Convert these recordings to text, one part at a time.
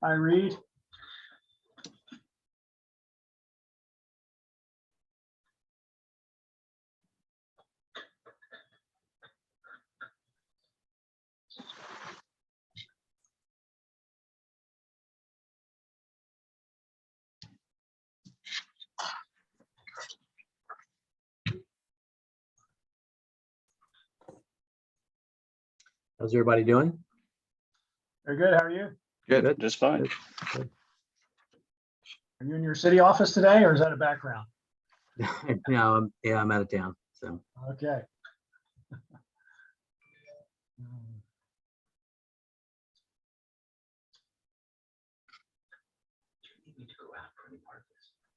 I read. How's everybody doing? They're good. How are you? Good, just fine. Good. Are you in your city office today, or is that a background? No, I'm out of town. So Okay.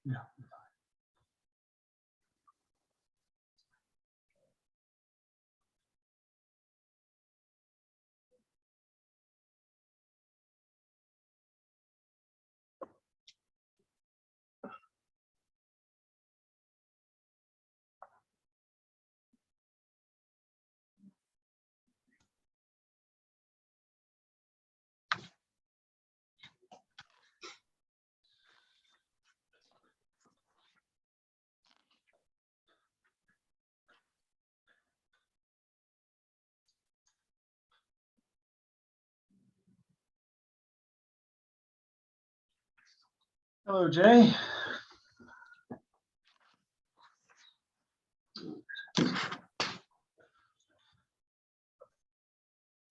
No. Hello, Jay.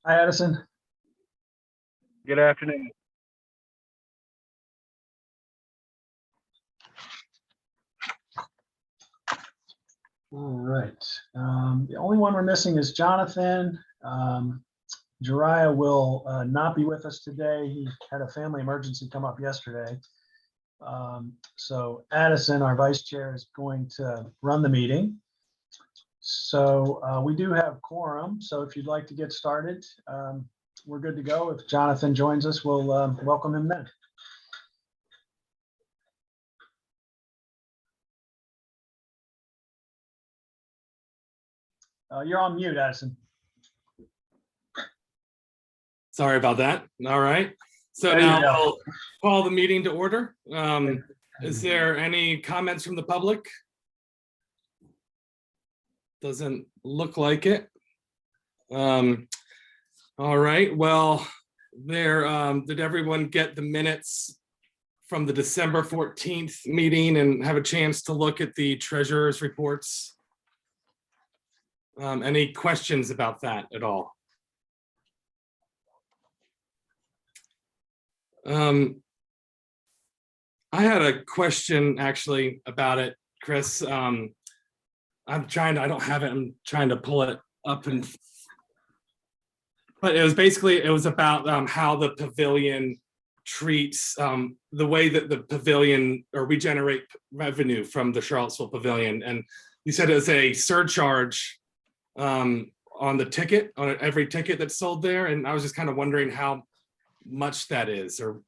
Hi, Addison. Good afternoon. All right. The only one we're missing is Jonathan. Jariah will not be with us today. He had a family emergency come up yesterday. So Addison, our vice chair, is going to run the meeting. So we do have quorum. So if you'd like to get started, we're good to go. If Jonathan joins us, we'll welcome him then. You're on mute, Addison. Sorry about that. All right. So There you now go. I'll call the meeting to order. Is there any comments from the public? Doesn't look like it. All right. Well, did everyone get the minutes from the December 14th meeting and have a chance to look at the treasurer's reports? Any questions about that at all? I had a question actually about it, Chris. I don't have it. I'm trying to pull it up, but it was about how the pavilion treats the way that the pavilion, or we generate revenue from the Charlottesville pavilion. And you said it's a surcharge on the ticket, on every ticket that's sold there. And I was just kind of wondering how much that is, or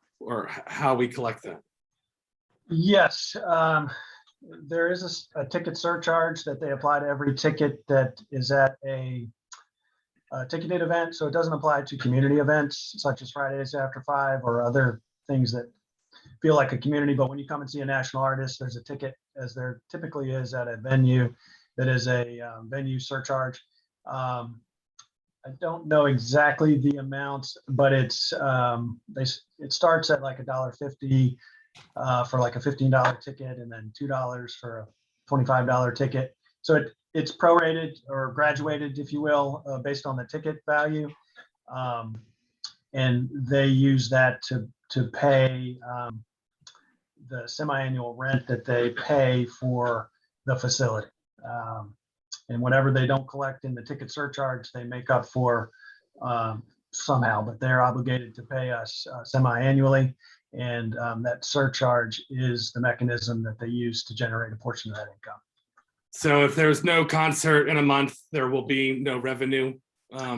how we collect that. Yes, there is a ticket surcharge that they apply to every ticket that is at a ticketed event. So it doesn't apply to community events such as Fridays After 5 or other things that feel like a community. But when you come and see a national artist, there's a ticket, as there typically is at a venue, that is a venue surcharge. I don't know exactly the amount, but it starts at like $1.50 for like a $15 ticket, and then $2 for a $25 ticket. So it's prorated or graduated, if you will, based on the ticket value, and they use that to pay the semi-annual rent that they pay for the facility. And whatever they don't collect in the ticket surcharge, they make up for somehow, but they're obligated to pay us semi-annually. And that surcharge is the mechanism that they use to generate a portion of that income. So if there's no concert in a month, there will be no revenue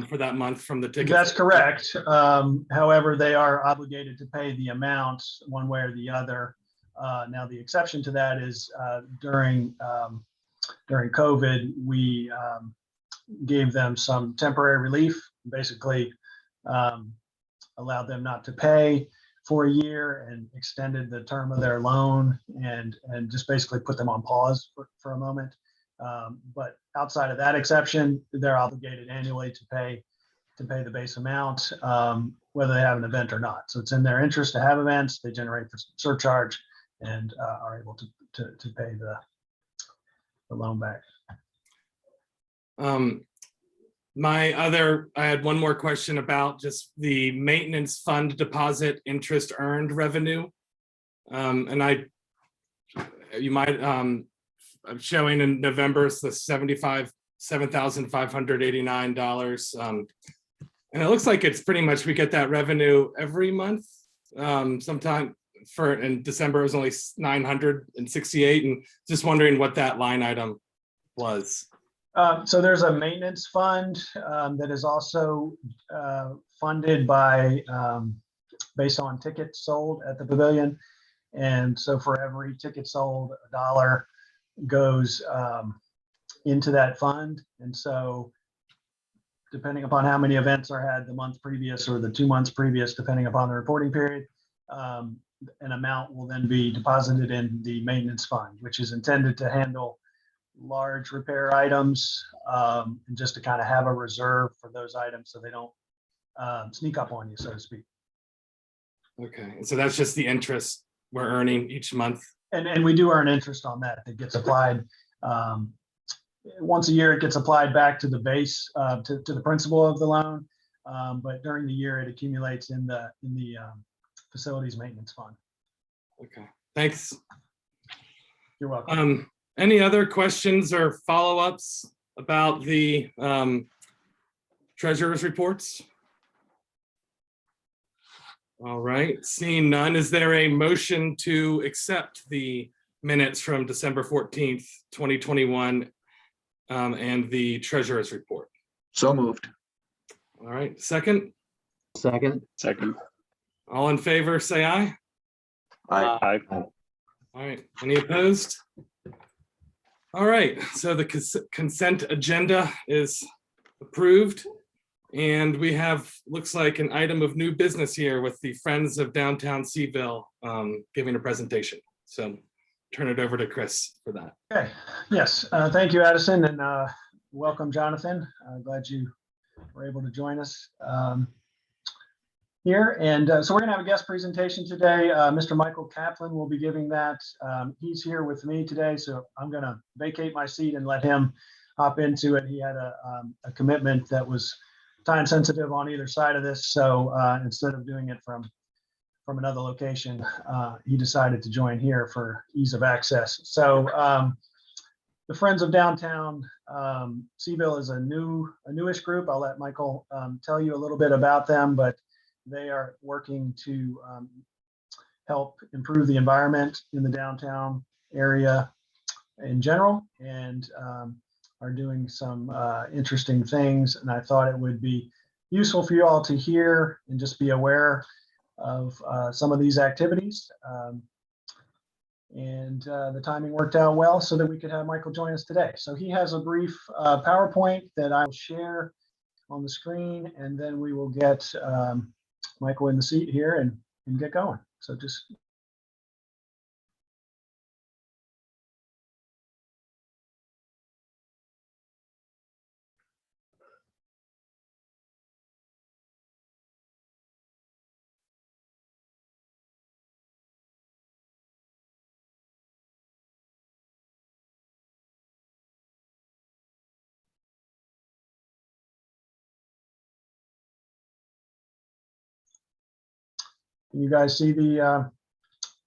for that month from the ticket. That's correct. However, they are obligated to pay the amount one way or the other. Now, the exception to that is during COVID, we gave them some temporary relief, basically allowed them not to pay for a year and extended the term of their loan and just basically put them on pause for a moment. But outside of that exception, they're obligated annually to pay the base amount, whether they have an event or not. So it's in their interest to have events. They generate the surcharge and are able to pay the loan back. I had one more question about just the maintenance fund deposit interest earned revenue. And you might, I'm showing in November, it's the $7,589. And it looks like it's pretty much, we get that revenue every month. Sometime in December, it was only 968, and just wondering what that line item was. So there's a maintenance fund that is also funded by based on tickets sold at the pavilion. And so for every ticket sold, $1 goes into that fund. And so depending upon how many events are had the month previous or the 2 months previous, depending upon the reporting period, an amount will then be deposited in the maintenance fund, which is intended to handle large repair items, and just to kind of have a reserve for those items so they don't sneak up on you, so to speak. Okay, so that's just the interest we're earning each month. And we do earn interest on that. It gets applied once a year. It gets applied back to the base, to the principal of the loan, but during the year it accumulates in the facilities maintenance fund. Okay, thanks. You're welcome. Any other questions or follow-ups about the treasurer's reports? All right, seeing none, is there a motion to accept the minutes from December 14th, 2021, and the treasurer's report? So moved. All right, second? Second. Second. All in favor, say aye. Aye. All right, any opposed? All right, so the consent agenda is approved. And we have, looks like, an item of new business here with the Friends of Downtown Seville giving a presentation. So turn it over to Chris for that. Okay, yes, thank you, Addison, and welcome, Jonathan. Glad you were able to join us here. And so we're gonna have a guest presentation today. Mr. Michael Kaplan will be giving that. He's here with me today, so I'm gonna vacate my seat and let him hop into it. He had a commitment that was time sensitive on either side of this, so instead of doing it from another location, he decided to join here for ease of access. So the Friends of Downtown Seville is a newish group. I'll let Michael tell you a little bit about them, but they are working to help improve the environment in the downtown area in general, and are doing some interesting things. And I thought it would be useful for you all to hear and just be aware of some of these activities. And the timing worked out well so that we could have Michael join us today. So he has a brief PowerPoint that I will share on the screen, and then we will get Michael in the seat here and get going. So just can you guys see the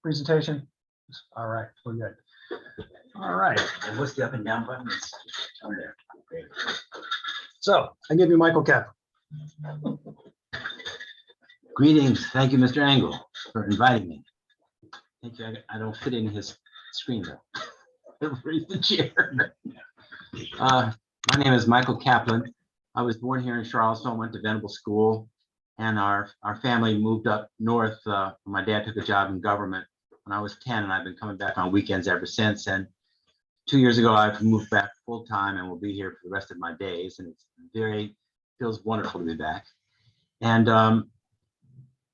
presentation? All right, we're good. All right. And what's the up and down button? It's on there. Great. So I give you Michael Kaplan. Greetings. Thank you, Mr. Engel, for inviting me. Thank you. I don't fit in his screen though. Raise the chair. My name is Michael Kaplan. I was born here in Charlottesville, went to Venable School, and our family moved up north. My dad took a job in government when I was 10, and I've been coming back on weekends ever since. And 2 years ago, I've moved back full time and will be here for the rest of my days. And it's feels wonderful to be back. And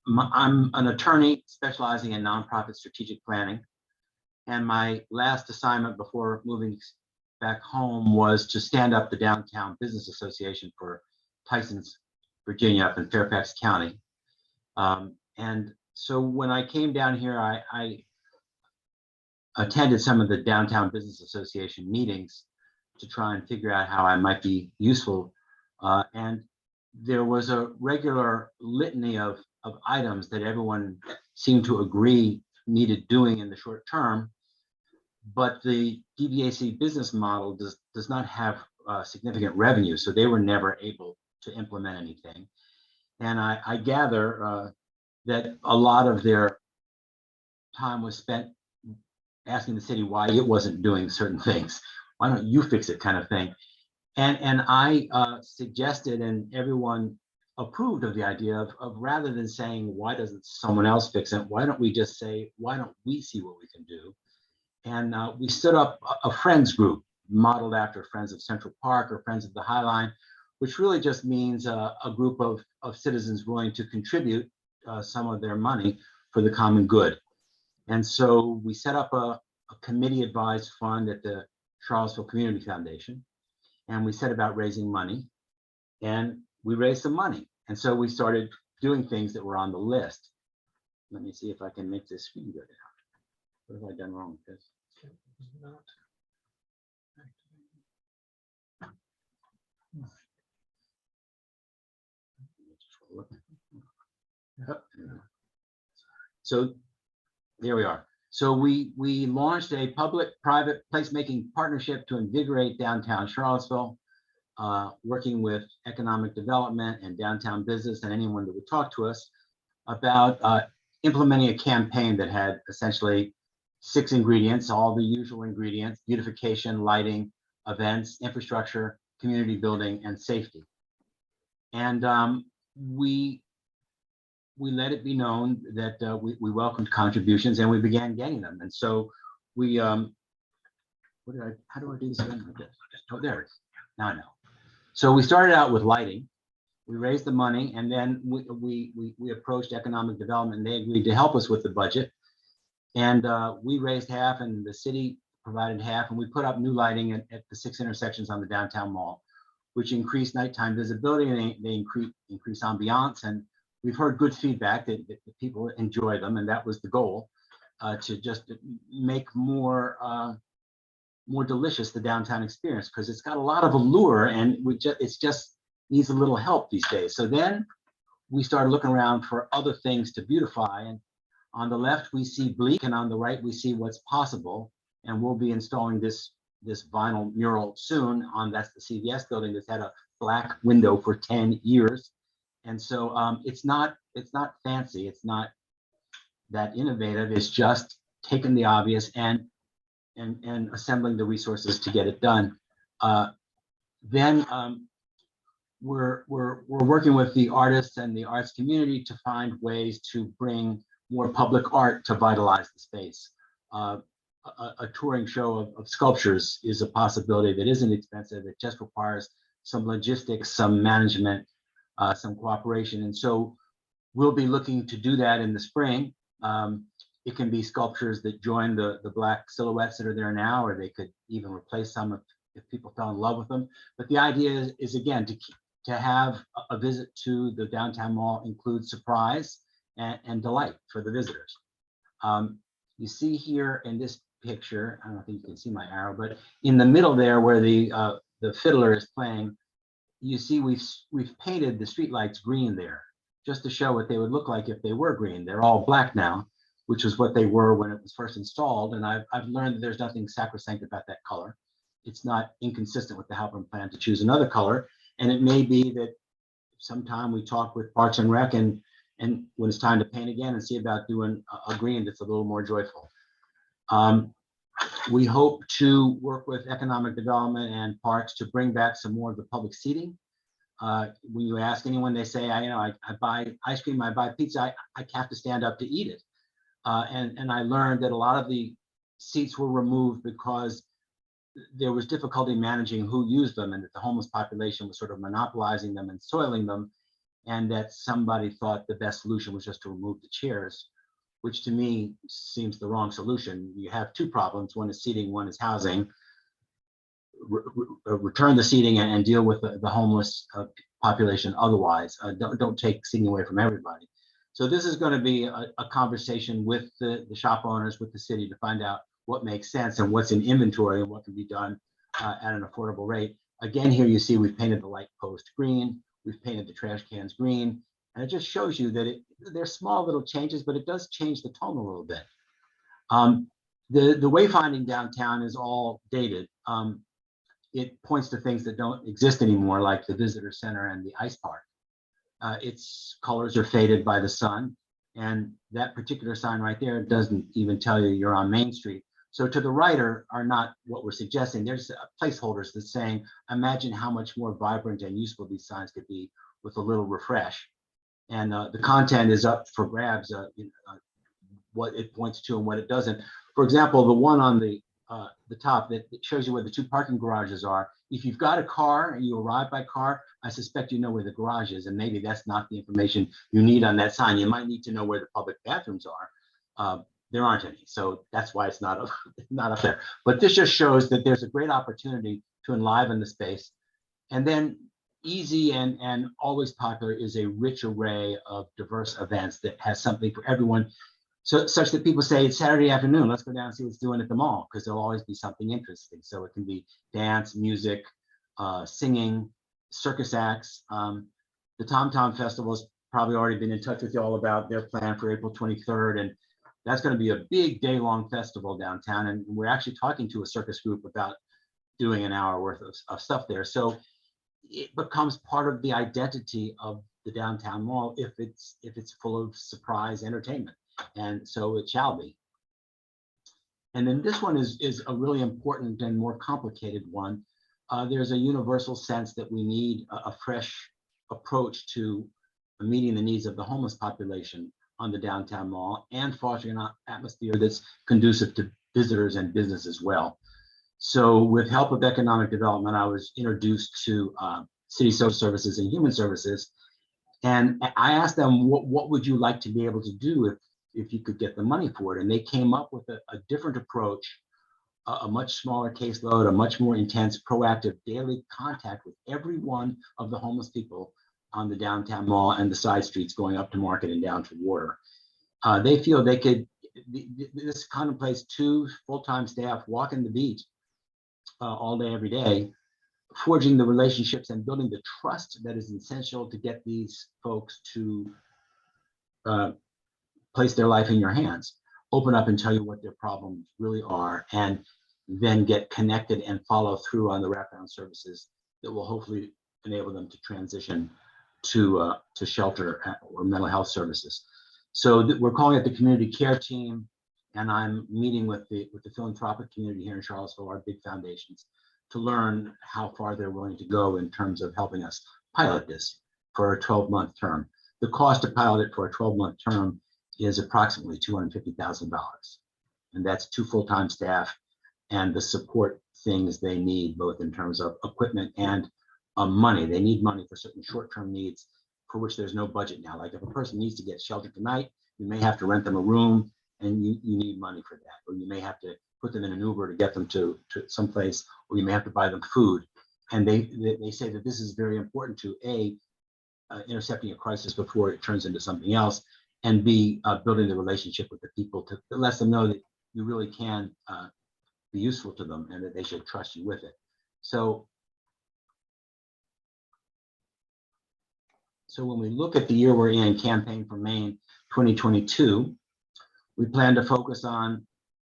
I'm an attorney specializing in nonprofit strategic planning. And my last assignment before moving back home was to stand up the Downtown Business Association for Tysons, Virginia, up in Fairfax County. And so when I came down here, I attended some of the Downtown Business Association meetings to try and figure out how I might be useful. And there was a regular litany of items that everyone seemed to agree needed doing in the short term. But the DBAC business model does not have significant revenue, so they were never able to implement anything. And I gather that a lot of their time was spent asking the city why it wasn't doing certain things. Why don't you fix it, kind of thing. And I suggested, and everyone approved of the idea of rather than saying, why doesn't someone else fix it? Why don't we just say, why don't we see what we can do? And we stood up a friends group modeled after Friends of Central Park or Friends of the High Line, which really just means a group of citizens willing to contribute some of their money for the common good. And so we set up a committee advised fund at the Charlottesville Community Foundation, and we set about raising money, and we raised some money. And so we started doing things that were on the list. Let me see if I can make this screen go down. What have I done wrong with this? So there we are. So we launched a public-private placemaking partnership to invigorate downtown Charlottesville, working with economic development and downtown business and anyone that would talk to us about implementing a campaign that had essentially 6 ingredients, all the usual ingredients: beautification, lighting, events, infrastructure, community building, and safety. And we let it be known that we welcomed contributions, and we began getting them. And so we, how do I do this again? Like this? Oh, there it is. Now I know. So we started out with lighting. We raised the money, and then we approached economic development, and they agreed to help us with the budget. And we raised half, and the city provided half, and we put up new lighting at the 6 intersections on the downtown mall, which increased nighttime visibility, and they increase ambiance. And we've heard good feedback that people enjoy them, and that was the goal, to just make more delicious the downtown experience, because it's got a lot of allure, and it's just needs a little help these days. So then we started looking around for other things to beautify, and on the left we see bleak, and on the right we see what's possible. And we'll be installing this vinyl mural soon that's the CVS building that's had a black window for 10 years. And so it's not fancy, it's not that innovative, it's just taking the obvious and assembling the resources to get it done. Then we're working with the artists and the arts community to find ways to bring more public art to vitalize the space. A touring show of sculptures is a possibility that isn't expensive. It just requires some logistics, some management, some cooperation. And so we'll be looking to do that in the spring. It can be sculptures that join the black silhouettes that are there now, or they could even replace some if people fell in love with them. But the idea is again, to have a visit to the downtown mall include surprise and delight for the visitors. You see here in this picture, I don't think you can see my arrow, but in the middle there where the fiddler is playing, you see we've painted the streetlights green there, just to show what they would look like if they were green. They're all black now, which is what they were when it was first installed. And I've learned that there's nothing sacrosanct about that color. It's not inconsistent with the Halpern plan to choose another color. And it may be that sometime we talk with Parks and Rec, and when it's time to paint again, and see about doing a green that's a little more joyful. We hope to work with economic development and parks to bring back some more of the public seating. When you ask anyone, they say, I buy ice cream, I buy pizza, I have to stand up to eat it. And I learned that a lot of the seats were removed because there was difficulty managing who used them, and that the homeless population was sort of monopolizing them and soiling them. and that somebody thought the best solution was just to remove the chairs, which to me seems the wrong solution. You have two problems. One is seating, one is housing. Return the seating and deal with the homeless population otherwise. Don't take seating away from everybody. So this is going to be a conversation with the shop owners, with the city, to find out what makes sense and what's in inventory and what can be done at an affordable rate. Again, here you see we've painted the light post green, we've painted the trash cans green, and it just shows you that they're small little changes, but it does change the tone a little bit. The wayfinding downtown is all dated. It points to things that don't exist anymore, like the visitor center and the ice park. Its colors are faded by the sun, and that particular sign right there doesn't even tell you you're on Main Street. So to the right are not what we're suggesting. There's placeholders that's saying, imagine how much more vibrant and useful these signs could be with a little refresh. And the content is up for grabs, what it points to and what it doesn't. For example, the one on the top that shows you where the two parking garages are. If you've got a car and you arrive by car, I suspect you know where the garage is, and maybe that's not the information you need on that sign. You might need to know where the public bathrooms are. There aren't any, so that's why it's not up there. But this just shows that there's a great opportunity to enliven the space. And then easy and always popular is a rich array of diverse events that has something for everyone. So such that people say it's Saturday afternoon, let's go down and see what's doing at the mall, because there'll always be something interesting. So it can be dance, music, singing, circus acts. The Tom Tom Festival has probably already been in touch with you all about their plan for April 23rd. And that's going to be a big day-long festival downtown. And we're actually talking to a circus group about doing an hour worth of stuff there. So it becomes part of the identity of the downtown mall if it's full of surprise entertainment. And so it shall be. And then this one is a really important and more complicated one. There's a universal sense that we need a fresh approach to meeting the needs of the homeless population on the downtown mall and fostering an atmosphere that's conducive to visitors and business as well. So with help of economic development, I was introduced to City Social Services and Human Services. And I asked them, what would you like to be able to do if you could get the money for it? And they came up with a different approach, a much smaller caseload, a much more intense, proactive daily contact with every one of the homeless people on the downtown mall and the side streets going up to Market and down to Water. They feel they could, this contemplates 2 full-time staff walking the beat all day, every day, forging the relationships and building the trust that is essential to get these folks to place their life in your hands, open up and tell you what their problems really are, and then get connected and follow through on the wraparound services that will hopefully enable them to transition to shelter or mental health services. So we're calling it the community care team, and I'm meeting with the philanthropic community here in Charlottesville, our big foundations, to learn how far they're willing to go in terms of helping us pilot this for a 12-month term. The cost to pilot it for a 12-month term is approximately $250,000. And that's 2 full-time staff and the support things they need, both in terms of equipment and money. They need money for certain short-term needs for which there's no budget now. Like if a person needs to get shelter tonight, you may have to rent them a room and you need money for that. Or you may have to put them in an Uber to get them to someplace, or you may have to buy them food. And they say that this is very important to intercepting a crisis before it turns into something else, and B, building the relationship with the people to let them know that you really can be useful to them and that they should trust you with it. So when we look at the year we're in, Campaign for Maine 2022, we plan to focus on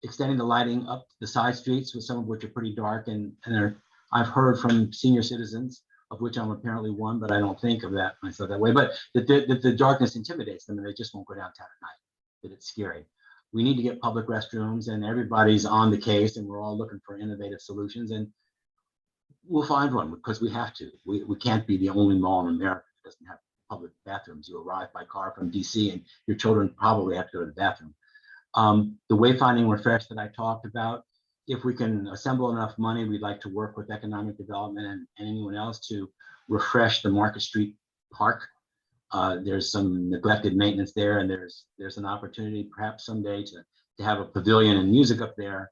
extending the lighting up the side streets, with some of which are pretty dark, and I've heard from senior citizens, of which I'm apparently one, but I don't think of myself that way, but that the darkness intimidates them and they just won't go downtown at night, that it's scary. We need to get public restrooms, and everybody's on the case, and we're all looking for innovative solutions, and we'll find one because we have to. We can't be the only mall in America that doesn't have public bathrooms. You arrive by car from DC and your children probably have to go to the bathroom. The wayfinding refresh that I talked about, if we can assemble enough money, we'd like to work with economic development and anyone else to refresh the Market Street Park. There's some neglected maintenance there, and there's an opportunity perhaps someday to have a pavilion and music up there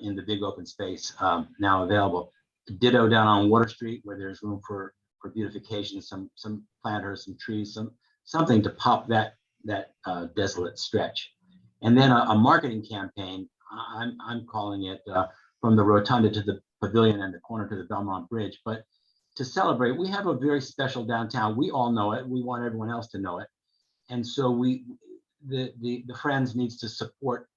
in the big open space now available. Ditto down on Water Street, where there's room for beautification, some planters, some trees, something to pop that desolate stretch. And then a marketing campaign. I'm calling it from the rotunda to the pavilion and the corner to the Belmont Bridge. But to celebrate, we have a very special downtown. We all know it. We want everyone else to know it. And so the Friends needs to support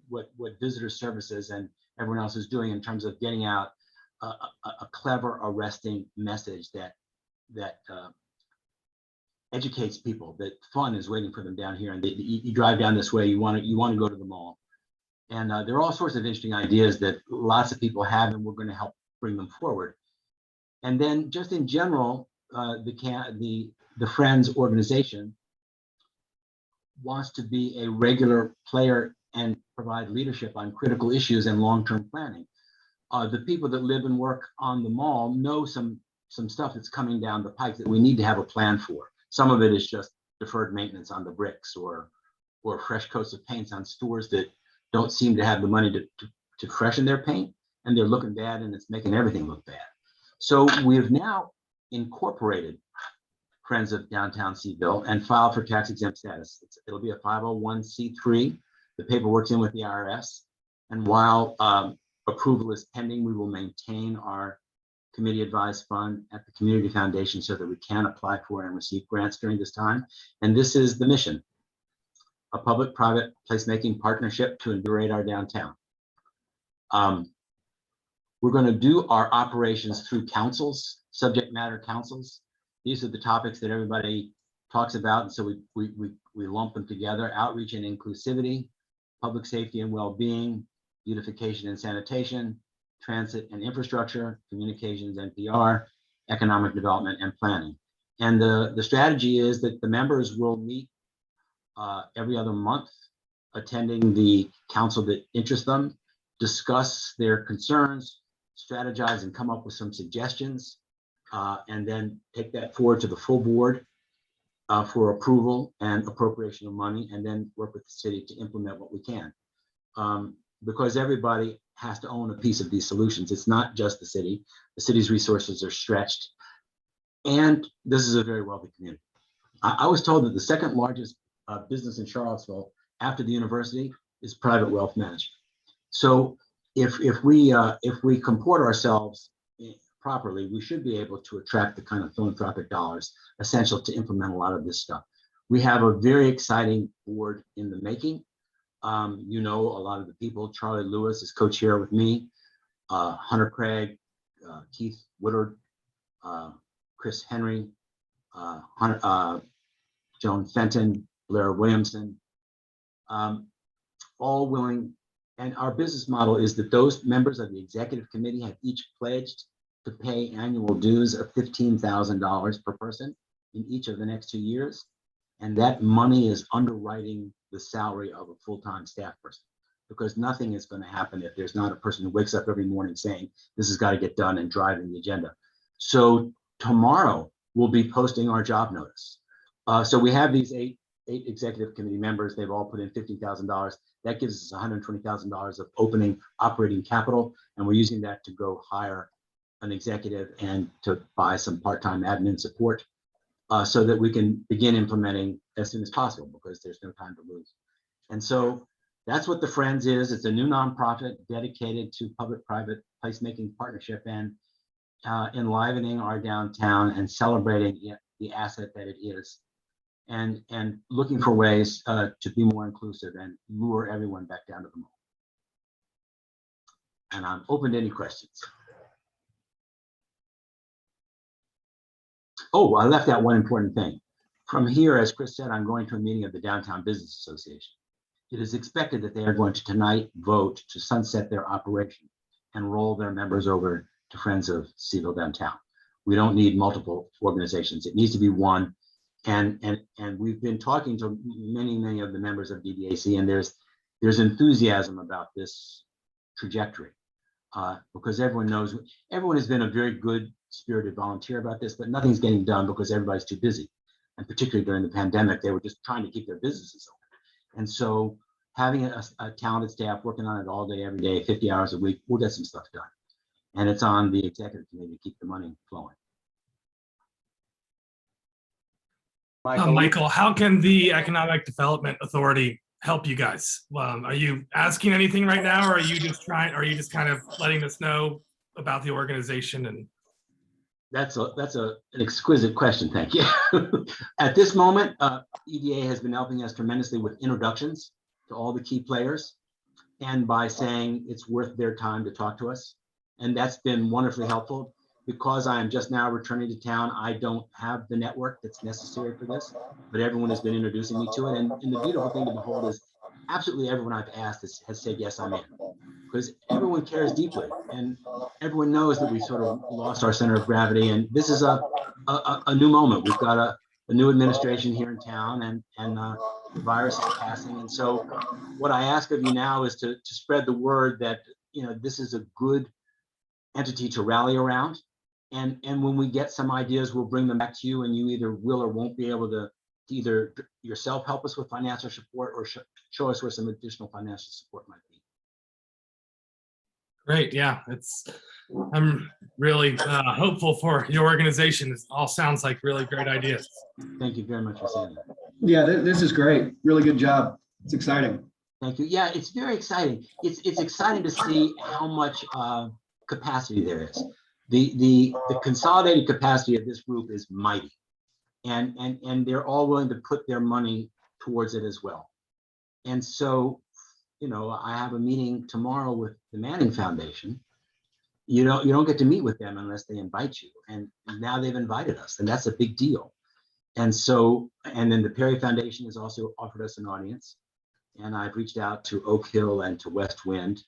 what visitor services and everyone else is doing in terms of getting out a clever, arresting message that educates people that fun is waiting for them down here. And you drive down this way, you want to go to the mall. And there are all sorts of interesting ideas that lots of people have, and we're going to help bring them forward. And then just in general, the Friends organization wants to be a regular player and provide leadership on critical issues and long-term planning. The people that live and work on the mall know some stuff that's coming down the pike that we need to have a plan for. Some of it is just deferred maintenance on the bricks or fresh coats of paints on stores that don't seem to have the money to freshen their paint, and they're looking bad, and it's making everything look bad. So we have now incorporated Friends of Downtown Seville and filed for tax exempt status. It'll be a 501c3. The paperwork's in with the IRS. And while approval is pending, we will maintain our committee advised fund at the Community Foundation so that we can apply for and receive grants during this time. And this is the mission: a public-private placemaking partnership to invigorate our downtown. We're going to do our operations through councils, subject matter councils. These are the topics that everybody talks about, and so we lump them together: outreach and inclusivity, public safety and well-being, beautification and sanitation, transit and infrastructure, communications and PR, economic development and planning. And the strategy is that the members will meet every other month, attending the council that interests them, discuss their concerns, strategize and come up with some suggestions, and then take that forward to the full board for approval and appropriation of money, and then work with the city to implement what we can. Because everybody has to own a piece of these solutions. It's not just the city. The city's resources are stretched, and this is a very wealthy community. I was told that the second largest business in Charlottesville after the university is private wealth management. So if we comport ourselves properly, we should be able to attract the kind of philanthropic dollars essential to implement a lot of this stuff. We have a very exciting board in the making. You know, a lot of the people. Charlie Lewis is co-chair with me, Hunter Craig, Keith Woodard, Chris Henry, Joan Fenton, Blair Williamson, all willing. And our business model is that those members of the executive committee have each pledged to pay annual dues of $15,000 per person in each of the next 2 years. And that money is underwriting the salary of a full-time staff person, because nothing is going to happen if there's not a person who wakes up every morning saying, this has got to get done, and driving the agenda. So tomorrow we'll be posting our job notice. So we have these eight executive committee members. They've all put in $15,000. That gives us $120,000 of opening operating capital, and we're using that to go hire an executive and to buy some part-time admin support, so that we can begin implementing as soon as possible, because there's no time to lose. And so that's what the Friends is. It's a new nonprofit dedicated to public-private placemaking partnership and enlivening our downtown and celebrating the asset that it is, and looking for ways to be more inclusive and lure everyone back down to the mall. And I'm open to any questions. Oh, I left out one important thing. From here, as Chris said, I'm going to a meeting of the Downtown Business Association. It is expected that they are going to tonight vote to sunset their operation and roll their members over to Friends of Seville Downtown. We don't need multiple organizations. It needs to be one. And we've been talking to many of the members of DBAC, and there's enthusiasm about this trajectory, because everyone has been a very good spirited volunteer about this, but nothing's getting done because everybody's too busy. and particularly during the pandemic, they were just trying to keep their businesses open. And so having a talented staff working on it all day, every day, 50 hours a week, we'll get some stuff done. And it's on the executive committee to keep the money flowing. Michael, how can the Economic Development Authority help you guys? Are you asking anything right now, or are you just kind of letting us know about the organization? And That's an exquisite question. Thank you. At this moment, EDA has been helping us tremendously with introductions to all the key players, and by saying it's worth their time to talk to us. And that's been wonderfully helpful. Because I am just now returning to town, I don't have the network that's necessary for this, but everyone has been introducing me to it. And the beautiful thing to behold is absolutely everyone I've asked has said, yes, I'm in. Because everyone cares deeply, and everyone knows that we sort of lost our center of gravity. And this is a new moment. We've got a new administration here in town, and the virus is passing. And so what I ask of you now is to spread the word that, you know, this is a good entity to rally around. And when we get some ideas, we'll bring them back to you, and you either will or won't be able to either yourself help us with financial support or show us where some additional financial support might be. great, yeah, I'm really hopeful for your organization. It all sounds like really great ideas. Thank you very much for saying that. Yeah, this is great. Really good job. It's exciting. Thank you. Yeah, it's very exciting. It's exciting to see how much capacity there is. The consolidated capacity of this group is mighty, and they're all willing to put their money towards it as well. And so, you know, I have a meeting tomorrow with the Manning Foundation. You don't get to meet with them unless they invite you, and now they've invited us, and that's a big deal. And so, and then the Perry Foundation has also offered us an audience, and I've reached out to Oak Hill and to West Wind.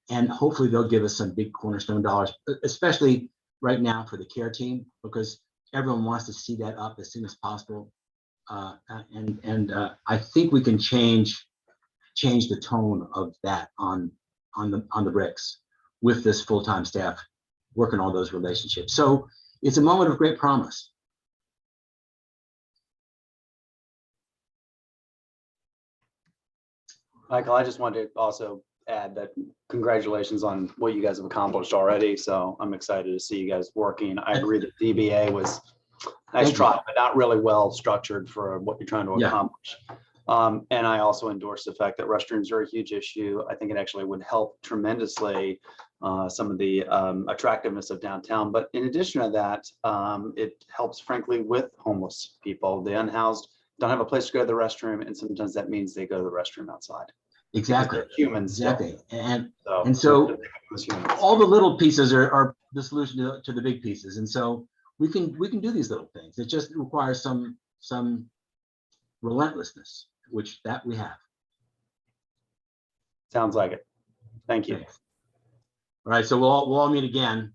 And hopefully they'll give us some big cornerstone dollars, especially right now for the care team, because everyone wants to see that up as soon as possible. I think we can change the tone of that on the bricks with this full-time staff working all those relationships. So it's a moment of great promise. Michael, I just wanted to also add that congratulations on what you guys have accomplished already. So I'm excited to see you guys working. I agree that DBA was nice try, but not really well structured for what you're trying to accomplish. And I also endorse the fact that restrooms are a huge issue. I think it actually would help tremendously some of the attractiveness of downtown. But in addition to that, it helps, frankly, with homeless people. The unhoused don't have a place to go to the restroom, and sometimes that means they go to the restroom outside. Exactly. Humans. Exactly. And so all the little pieces are the solution to the big pieces. And so we can do these little things. It just requires some relentlessness, which that we have. Sounds like it. Thank you. Thanks. All right. So we'll all meet again,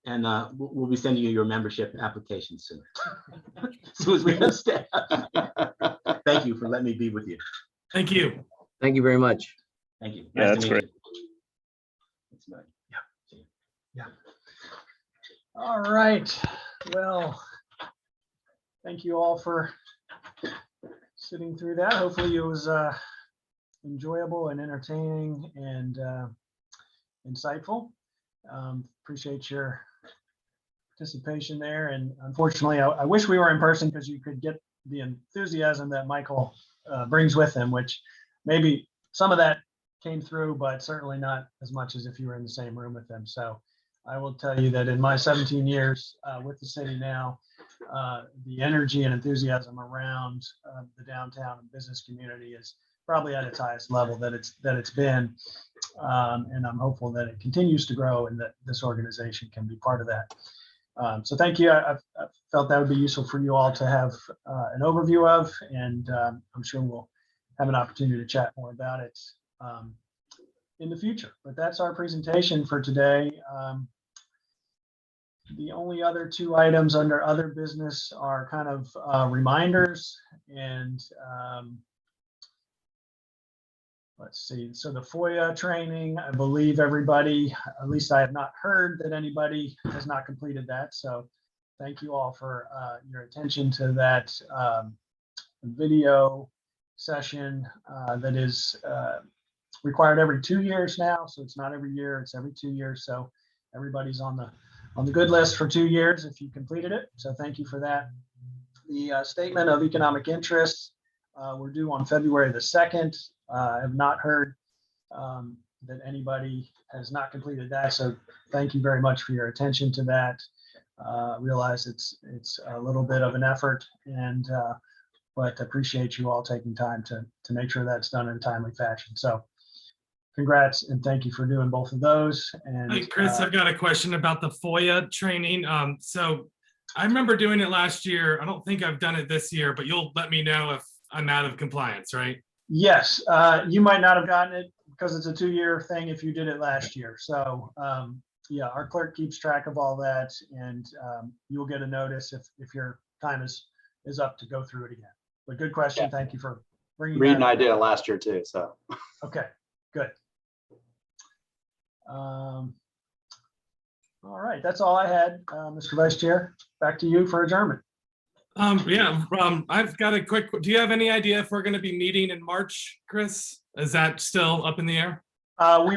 and we'll be sending you your membership application soon. As soon as we have staff. Thank you for letting me be with you. Thank you. Thank you very much. Thank you. Yeah, Nice that's to meet great. you. It's nice. Yeah. All right. Well, thank you all for sitting through that. Hopefully it was enjoyable and entertaining and insightful. Appreciate your participation there. And unfortunately, I wish we were in person because you could get the enthusiasm that Michael brings with him, which maybe some of that came through, but certainly not as much as if you were in the same room with them. So I will tell you that in my 17 years with the city now, the energy and enthusiasm around the downtown and business community is probably at its highest level that it's been. And I'm hopeful that it continues to grow and that this organization can be part of that. So thank you. I felt that would be useful for you all to have an overview of, and I'm sure we'll have an opportunity to chat more about it in the future. But that's our presentation for today. The only other two items under other business are kind of reminders, and let's see. So the FOIA training, I believe everybody, at least I have not heard that anybody has not completed that. So thank you all for your attention to that video session that is required every 2 years now. So it's not every year, it's every 2 years. So everybody's on the good list for 2 years if you completed it. So thank you for that. The statement of economic interest, we're due on February the 2nd. I have not heard that anybody has not completed that. So thank you very much for your attention to that. Realize it's a little bit of an effort, and but appreciate you all taking time to make sure that's done in a timely fashion. So congrats and thank you for doing both of those. And Hey, Chris, I've got a question about the FOIA training. So I remember doing it last year. I don't think I've done it this year, but you'll let me know if I'm out of compliance, right? yes, you might not have gotten it because it's a 2-year thing if you did it last year. So yeah, our clerk keeps track of all that, and you'll get a notice if your time is up to go through it again. But good question. Yeah. Thank you for bringing Reed and that I up. did it last year too, so. Okay, good. All right, that's all I had, Mr. Vice Chair. Back to you for adjournment. Yeah, I've got a quick, do you have any idea if we're going to be meeting in March, Chris? Is that still up in the air? We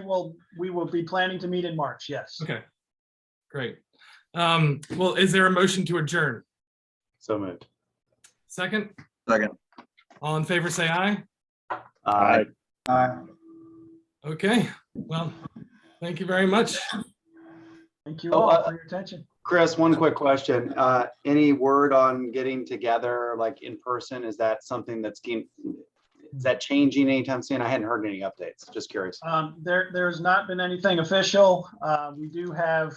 will be planning to meet in March. Yes. Okay, great. Well, is there a motion to adjourn? So moved. Second, Second. all in favor, say aye. Aye. Okay, well, thank you very much. Thank you all for your attention. Chris, one quick question. Any word on getting together like in person? Is that something is that changing anytime soon? I hadn't heard any updates. Just curious. There's not been anything official. We do have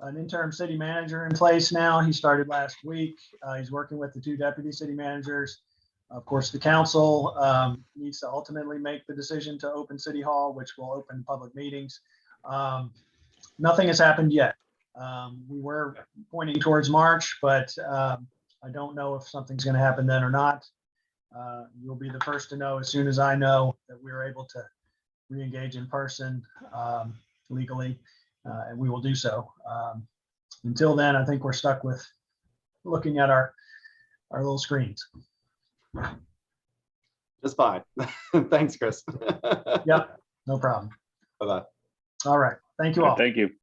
an interim city manager in place now. He started last week. He's working with the 2 deputy city managers. Of course, the council needs to ultimately make the decision to open City Hall, which will open public meetings. Nothing has happened yet. We were pointing towards March, but I don't know if something's going to happen then or not. You'll be the first to know as soon as I know that we're able to re-engage in person legally, and we will do so. Until then, I think we're stuck with looking at our little screens. Just fine. Thanks, Chris. Yep, no problem. Bye-bye. All right, thank you all. Thank you.